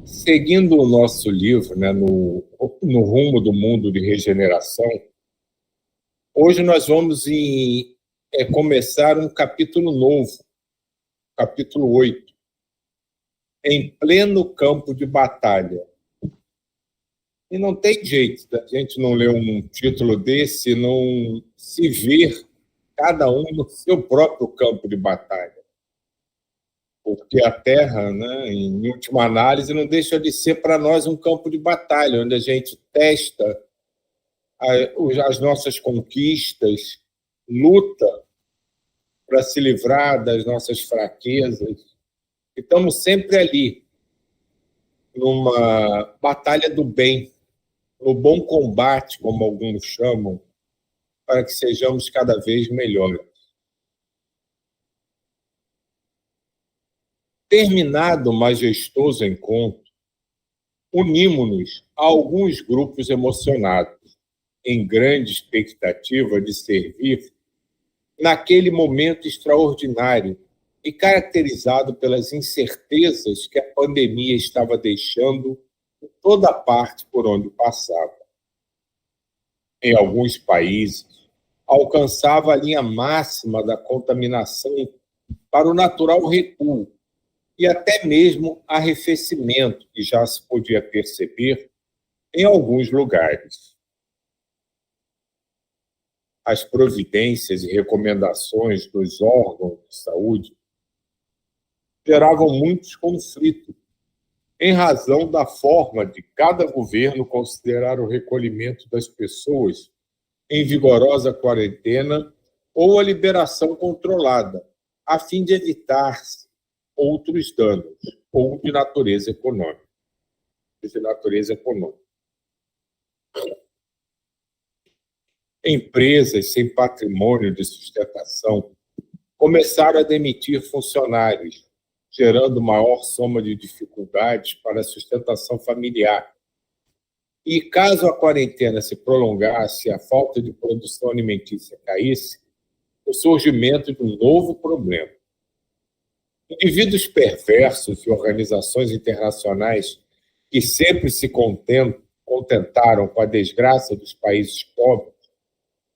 Seguindo o nosso livro, né, no rumo do mundo de regeneração, hoje nós vamos começar um capítulo novo, capítulo 8, em pleno campo de batalha. E não tem jeito da gente não ler um título desse, não se ver cada um no seu próprio campo de batalha. Porque a Terra, né, em última análise, não deixa de ser para nós um campo de batalha, onde a gente testa as nossas conquistas, luta para se livrar das nossas fraquezas. E estamos sempre ali, numa batalha do bem, no bom combate, como alguns chamam, para que sejamos cada vez melhores. Terminado o majestoso encontro, unimos-nos a alguns grupos emocionados, em grande expectativa de servir naquele momento extraordinário e caracterizado pelas incertezas que a pandemia estava deixando em toda parte por onde passava. Em alguns países, alcançava a linha máxima da contaminação para o natural recuo e até mesmo arrefecimento, que já se podia perceber em alguns lugares. As providências e recomendações dos órgãos de saúde geravam muitos conflitos, em razão da forma de cada governo considerar o recolhimento das pessoas em vigorosa quarentena ou a liberação controlada, a fim de evitar outros danos, ou de natureza econômica. Empresas sem patrimônio de sustentação começaram a demitir funcionários, gerando maior soma de dificuldades para a sustentação familiar. E caso a quarentena se prolongasse e a falta de produção alimentícia caísse, o surgimento de um novo problema. Indivíduos perversos e organizações internacionais que sempre se contentaram com a desgraça dos países pobres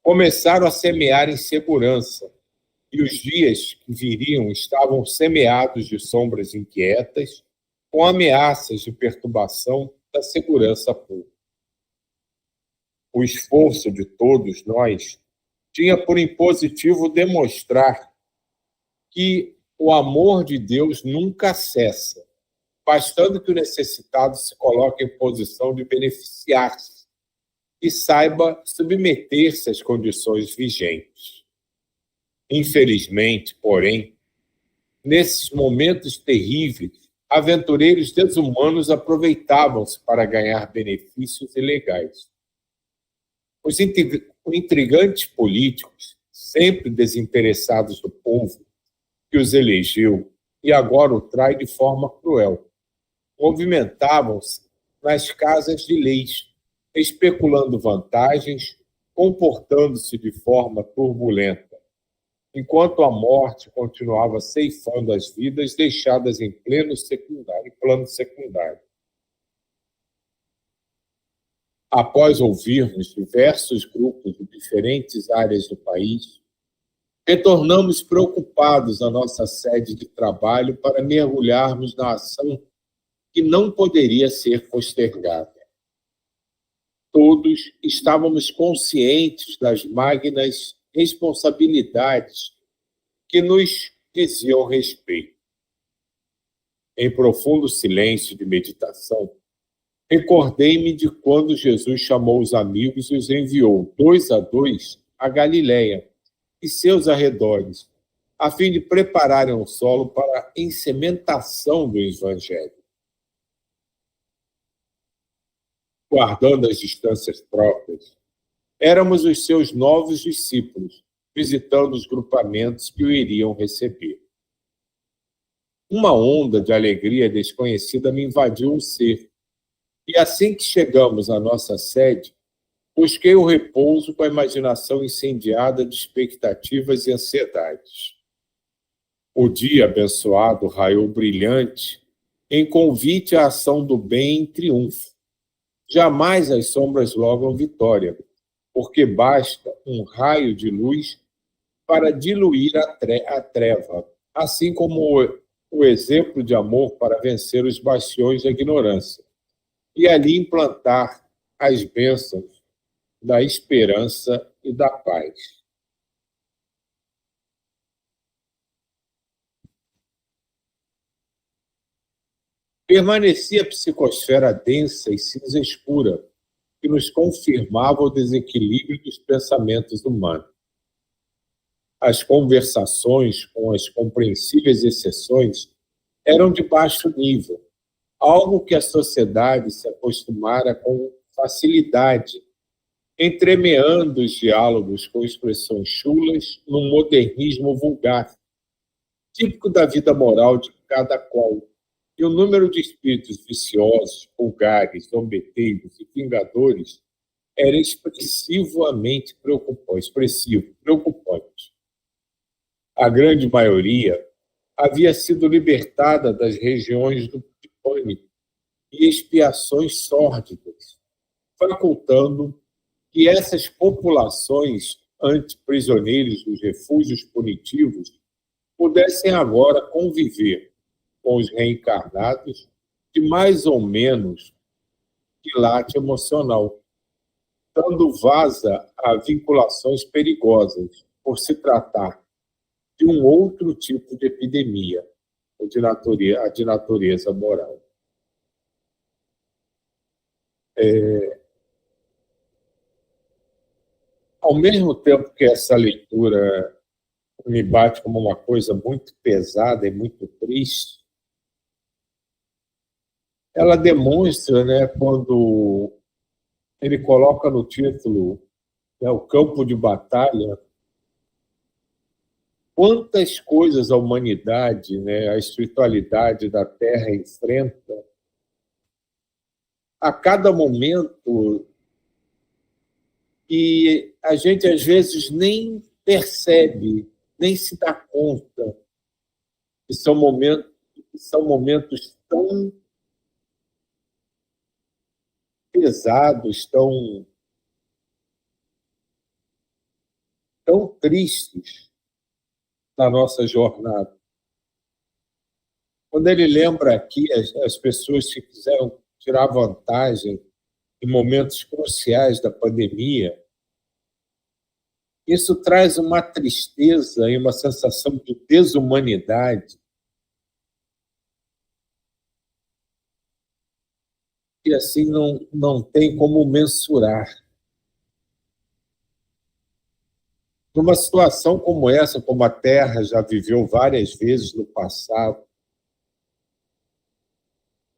começaram a semear insegurança, e os dias que viriam estavam semeados de sombras inquietas, com ameaças de perturbação da segurança pública. O esforço de todos nós tinha por impositivo demonstrar que o amor de Deus nunca cessa, bastando que o necessitado se coloque em posição de beneficiar-se e saiba submeter-se às condições vigentes. Infelizmente, porém, nesses momentos terríveis, aventureiros desumanos aproveitavam-se para ganhar benefícios ilegais. Os intrigantes políticos, sempre desinteressados do povo que os elegeu e agora o trai de forma cruel, movimentavam-se nas casas de leis, especulando vantagens, comportando-se de forma turbulenta, enquanto a morte continuava ceifando as vidas deixadas em plano secundário. Após ouvirmos diversos grupos de diferentes áreas do país, retornamos preocupados à nossa sede de trabalho para mergulharmos na ação que não poderia ser postergada. Todos estávamos conscientes das magnas responsabilidades que nos diziam respeito. Em profundo silêncio de meditação, recordei-me de quando Jesus chamou os amigos e os enviou, 2 a 2, a Galiléia e seus arredores, a fim de prepararem o solo para a ensementação do Evangelho. Guardando as distâncias próprias, éramos os seus novos discípulos, visitando os grupamentos que o iriam receber. Uma onda de alegria desconhecida me invadiu o ser, e assim que chegamos à nossa sede, busquei o repouso com a imaginação incendiada de expectativas e ansiedades. O dia abençoado raiou brilhante em convite à ação do bem em triunfo. Jamais as sombras logram vitória, porque basta um raio de luz para diluir a treva, assim como o exemplo de amor para vencer os bastiões da ignorância, e ali implantar as bênçãos da esperança e da paz. Permanecia a psicosfera densa e cinza escura, que nos confirmava o desequilíbrio dos pensamentos humanos. As conversações, com as compreensíveis exceções, eram de baixo nível, algo que a sociedade se acostumara com facilidade, entremeando os diálogos com expressões chulas num modernismo vulgar, típico da vida moral de cada qual. E o número de espíritos viciosos, vulgares, zombeteiros e vingadores era expressivamente preocupante. A grande maioria havia sido libertada das regiões do pânico e expiações sórdidas, facultando que essas populações antiprisioneiros dos refúgios punitivos pudessem agora conviver com os reencarnados de mais ou menos quilate emocional, dando vaza a vinculações perigosas, por se tratar de um outro tipo de epidemia, a de natureza moral. Ao mesmo tempo que essa leitura me bate como uma coisa muito pesada e muito triste, ela demonstra, né, quando ele coloca no título, né, o campo de batalha, quantas coisas a humanidade, né, a espiritualidade da Terra enfrenta a cada momento, e a gente às vezes nem percebe, nem se dá conta que são momentos tão pesados, tão tristes na nossa jornada. Quando ele lembra aqui as pessoas que quiseram tirar vantagem em momentos cruciais da pandemia, isso traz uma tristeza e uma sensação de desumanidade que assim não tem como mensurar. Numa situação como essa, como a Terra já viveu várias vezes no passado,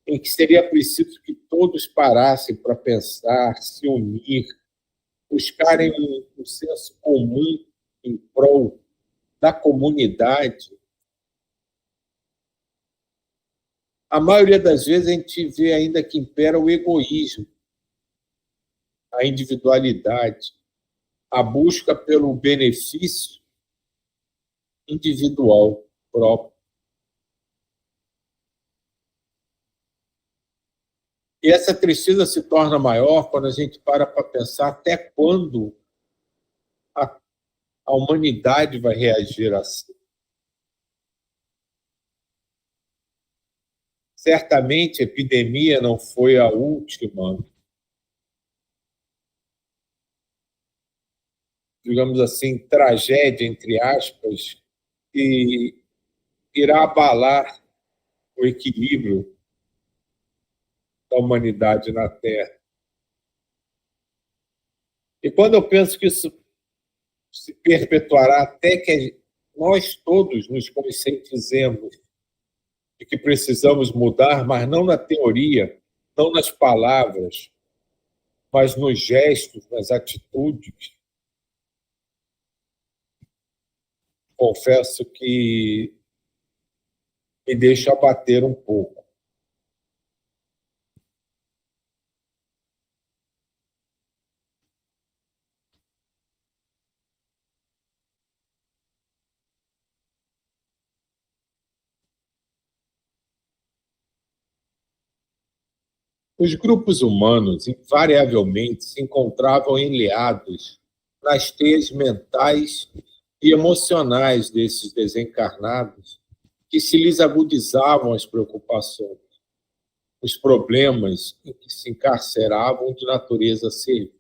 em que seria preciso que todos parassem para pensar, se unir, buscarem um senso comum em prol da comunidade, a maioria das vezes a gente vê ainda que impera o egoísmo, a individualidade, a busca pelo benefício individual próprio. E essa tristeza se torna maior quando a gente para pensar até quando a, a humanidade vai reagir assim. Certamente a epidemia não foi a última, digamos assim, tragédia, entre aspas, que irá abalar o equilíbrio da humanidade na Terra. E quando eu penso que isso se perpetuará até que nós todos nos conscientizemos de que precisamos mudar, mas não na teoria, não nas palavras, mas nos gestos, nas atitudes, confesso que me deixa abater um pouco. Os grupos humanos, invariavelmente, se encontravam enleados nas teias mentais e emocionais desses desencarnados, que se lhes agudizavam as preocupações, os problemas em que se encarceravam de natureza servil.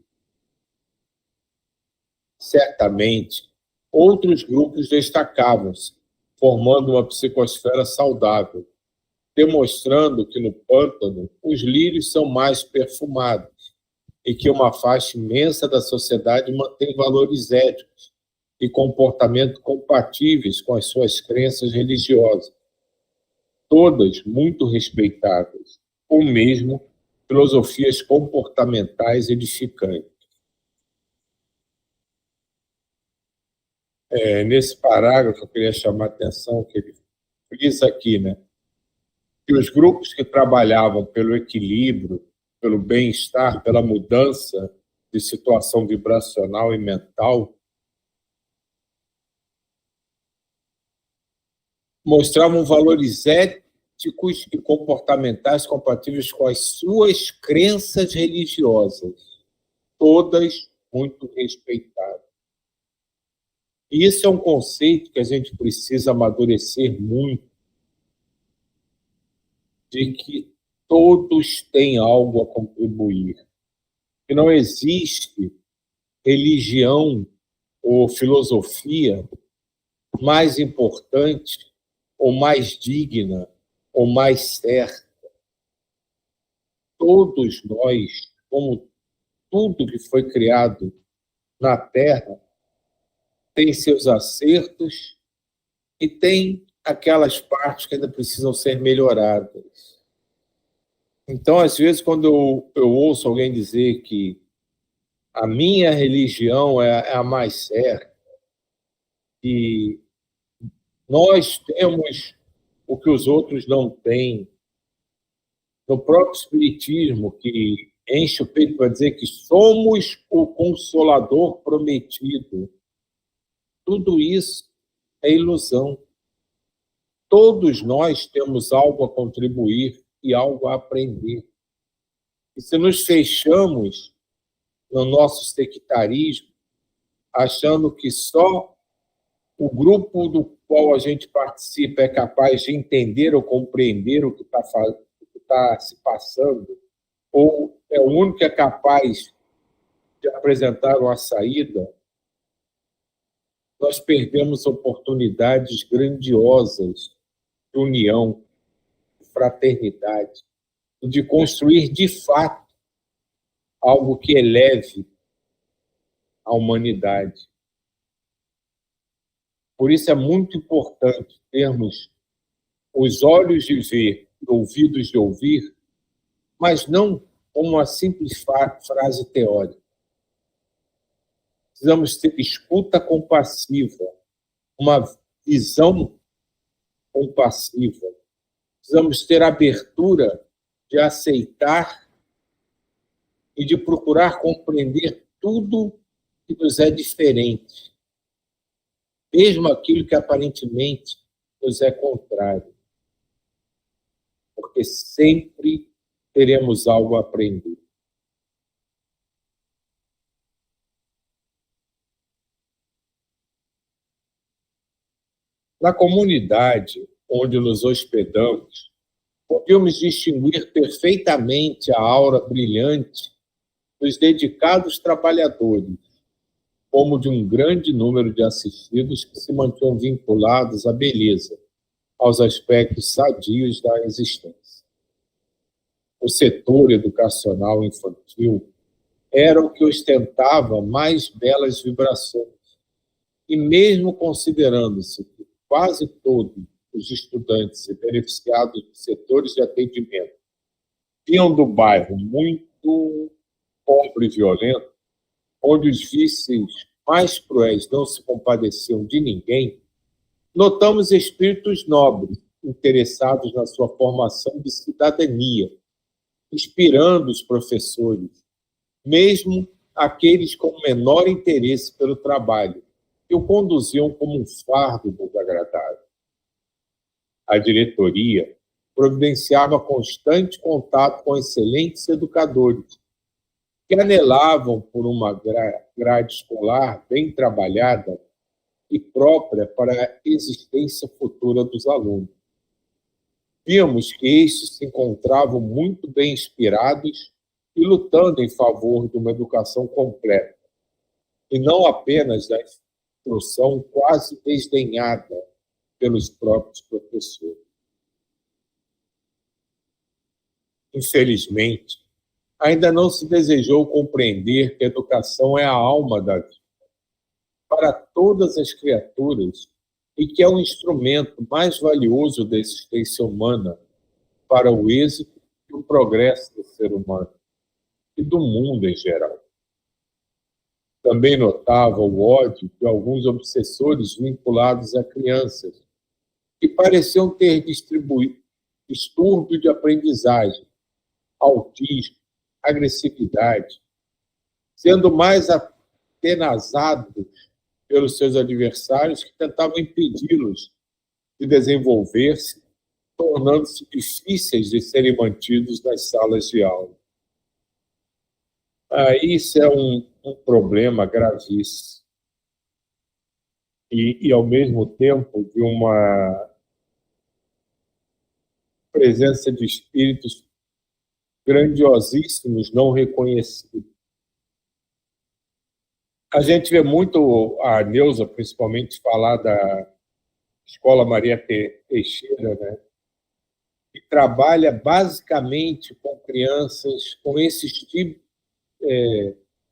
Certamente, outros grupos destacavam-se, formando uma psicosfera saudável, demonstrando que no pântano os lírios são mais perfumados e que uma faixa imensa da sociedade mantém valores éticos e comportamento compatíveis com as suas crenças religiosas, todas muito respeitáveis, ou mesmo filosofias comportamentais edificantes. Nesse parágrafo, eu queria chamar a atenção que ele frisa aqui, né, que os grupos que trabalhavam pelo equilíbrio, pelo bem-estar, pela mudança de situação vibracional e mental, mostravam valores éticos e comportamentais compatíveis com as suas crenças religiosas, todas muito respeitadas. E isso é um conceito que a gente precisa amadurecer muito, de que todos têm algo a contribuir. Que não existe religião ou filosofia mais importante ou mais digna ou mais certa. Todos nós, como tudo que foi criado na Terra, tem seus acertos e tem aquelas partes que ainda precisam ser melhoradas. Então, às vezes, quando eu ouço alguém dizer que a minha religião é a mais certa, e nós temos o que os outros não têm, no próprio Espiritismo, que enche o peito para dizer que somos o Consolador prometido, tudo isso é ilusão. Todos nós temos algo a contribuir e algo a aprender. E se nos fechamos no nosso sectarismo, achando que só o grupo do qual a gente participa é capaz de entender ou compreender o que está se passando, ou é o único que é capaz de apresentar uma saída, nós perdemos oportunidades grandiosas de união, de fraternidade, de construir, de fato, algo que eleve a humanidade. Por isso é muito importante termos os olhos de ver e ouvidos de ouvir, mas não como uma simples frase teórica. Precisamos ter escuta compassiva, uma visão compassiva. Precisamos ter abertura de aceitar e de procurar compreender tudo que nos é diferente, mesmo aquilo que aparentemente nos é contrário, porque sempre teremos algo a aprender. Na comunidade onde nos hospedamos, podemos distinguir perfeitamente a aura brilhante dos dedicados trabalhadores, como de um grande número de assistidos que se mantinham vinculados à beleza, aos aspectos sadios da existência. O setor educacional infantil era o que ostentava mais belas vibrações, e mesmo considerando-se que quase todos os estudantes e beneficiados de setores de atendimento vinham do bairro muito pobre e violento, onde os vícios mais cruéis não se compadeciam de ninguém, notamos espíritos nobres, interessados na sua formação de cidadania, inspirando os professores, mesmo aqueles com menor interesse pelo trabalho, que o conduziam como um fardo desagradável. A diretoria, providenciava constante contato com excelentes educadores, que anelavam por uma grade escolar bem trabalhada e própria para a existência futura dos alunos. Vimos que estes se encontravam muito bem inspirados e lutando em favor de uma educação completa, e não apenas da instrução quase desdenhada pelos próprios professores. Infelizmente, ainda não se desejou compreender que a educação é a alma da vida para todas as criaturas e que é o instrumento mais valioso da existência humana para o êxito e o progresso do ser humano e do mundo em geral. Também notava o ódio de alguns obsessores vinculados a crianças, que pareciam ter distribuído distúrbio de aprendizagem, autismo, agressividade, sendo mais atenazados pelos seus adversários que tentavam impedi-los de desenvolver-se, tornando-se difíceis de serem mantidos nas salas de aula. Isso é um problema gravíssimo e, ao mesmo tempo, de uma presença de espíritos grandiosíssimos não reconhecidos. A gente vê muito a Neuza, principalmente, falar da Escola Maria Teixeira, né? Que trabalha basicamente com crianças com esses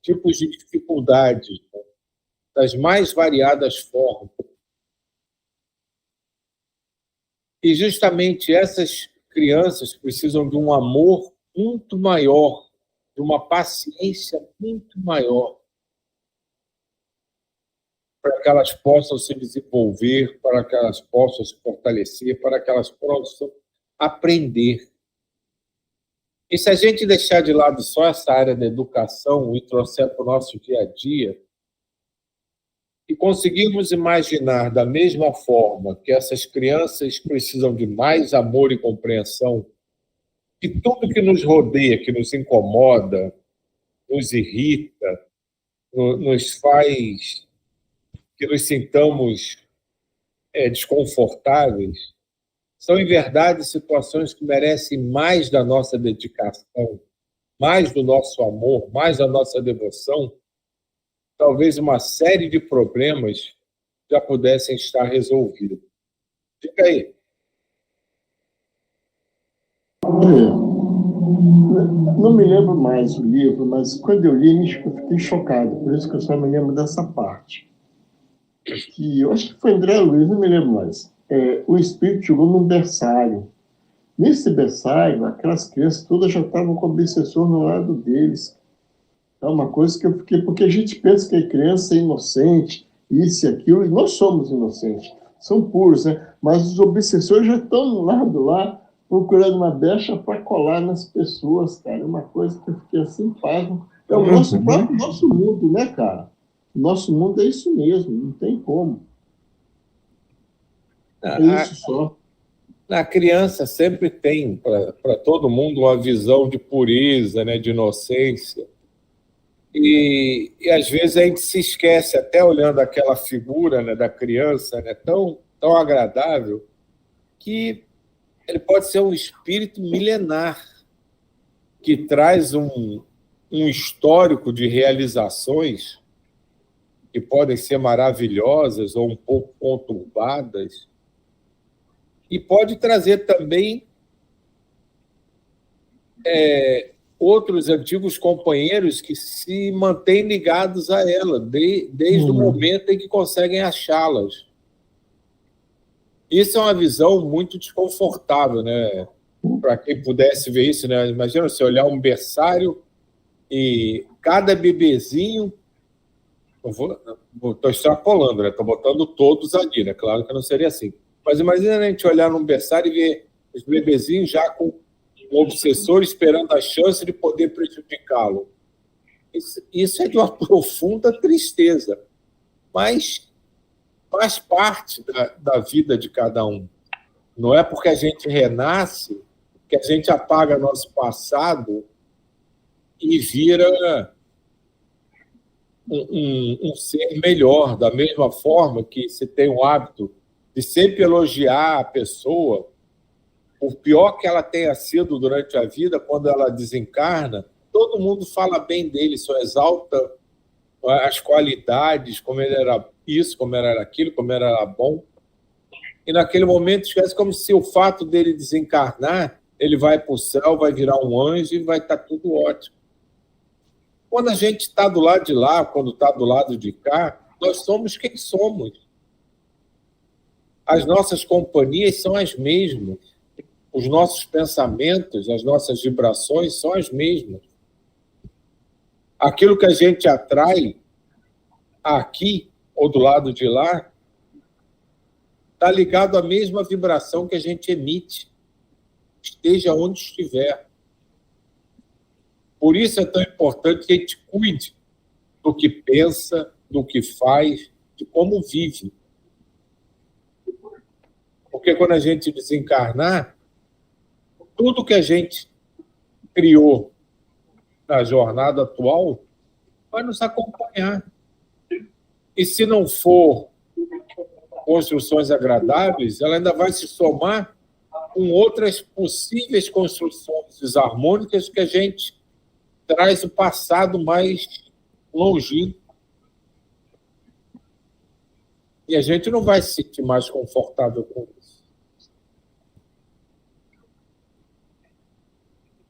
tipos de dificuldades, né? Das mais variadas formas. E justamente essas crianças precisam de um amor muito maior, de uma paciência muito maior, para que elas possam se desenvolver, para que elas possam se fortalecer, para que elas possam aprender. E se a gente deixar de lado só essa área da educação e trouxer para o nosso dia a dia, e conseguirmos imaginar da mesma forma que essas crianças precisam de mais amor e compreensão, que tudo que nos rodeia, que nos incomoda, nos irrita, nos faz que nos sintamos desconfortáveis, são, em verdade, situações que merecem mais da nossa dedicação, mais do nosso amor, mais da nossa devoção. Talvez uma série de problemas já pudessem estar resolvidos. Fica aí. Não me lembro mais o livro, mas quando eu li, eu fiquei chocado. Por isso que eu só me lembro dessa parte. Que eu acho que foi André Luiz, não me lembro mais. O espírito chegou num berçário. Nesse berçário, aquelas crianças todas já estavam com o obsessor no lado deles. É uma coisa que eu fiquei... Porque a gente pensa que a criança é inocente, isso e aquilo, e nós somos inocentes. São puros, né? Mas os obsessores já estão no lado lá, procurando uma brecha para colar nas pessoas, cara. É uma coisa que eu fiquei assim, pasmo. É o nosso mundo, né, cara? O nosso mundo é isso mesmo, não tem como. É isso só. A criança sempre tem, para todo mundo, uma visão de pureza, né, de inocência. E às vezes a gente se esquece, até olhando aquela figura, né, da criança, né, tão agradável, que ele pode ser um espírito milenar, que traz um histórico de realizações que podem ser maravilhosas ou um pouco conturbadas, e pode trazer também outros antigos companheiros que se mantêm ligados a ela, desde o momento em que conseguem achá-las. Isso é uma visão muito desconfortável, né? Para quem pudesse ver isso, né? Imagina você olhar um berçário e cada bebezinho... Estou extrapolando, né? Estou botando todos ali, né? Claro que não seria assim. Mas imagina a gente olhar num berçário e ver os bebezinhos já com um obsessor esperando a chance de poder prejudicá-lo. Isso é de uma profunda tristeza, mas faz parte da vida de cada um. Não é porque a gente renasce que a gente apaga nosso passado e vira um ser melhor, da mesma forma que se tem o hábito de sempre elogiar a pessoa, por pior que ela tenha sido durante a vida, quando ela desencarna, todo mundo fala bem dele, só exalta as qualidades, como ele era isso, como era aquilo, como ele era bom. E naquele momento esquece, como se o fato dele desencarnar, ele vai para o céu, vai virar um anjo e vai estar tudo ótimo. Quando a gente está do lado de lá, quando está do lado de cá, nós somos quem somos. As nossas companhias são as mesmas. Os nossos pensamentos, as nossas vibrações são as mesmas. Aquilo que a gente atrai aqui ou do lado de lá está ligado à mesma vibração que a gente emite, esteja onde estiver. Por isso é tão importante que a gente cuide do que pensa, do que faz, de como vive. Porque quando a gente desencarnar, tudo que a gente criou na jornada atual vai nos acompanhar. E se não for construções agradáveis, ela ainda vai se somar com outras possíveis construções desarmônicas que a gente traz o passado mais longínquo. E a gente não vai se sentir mais confortável com isso.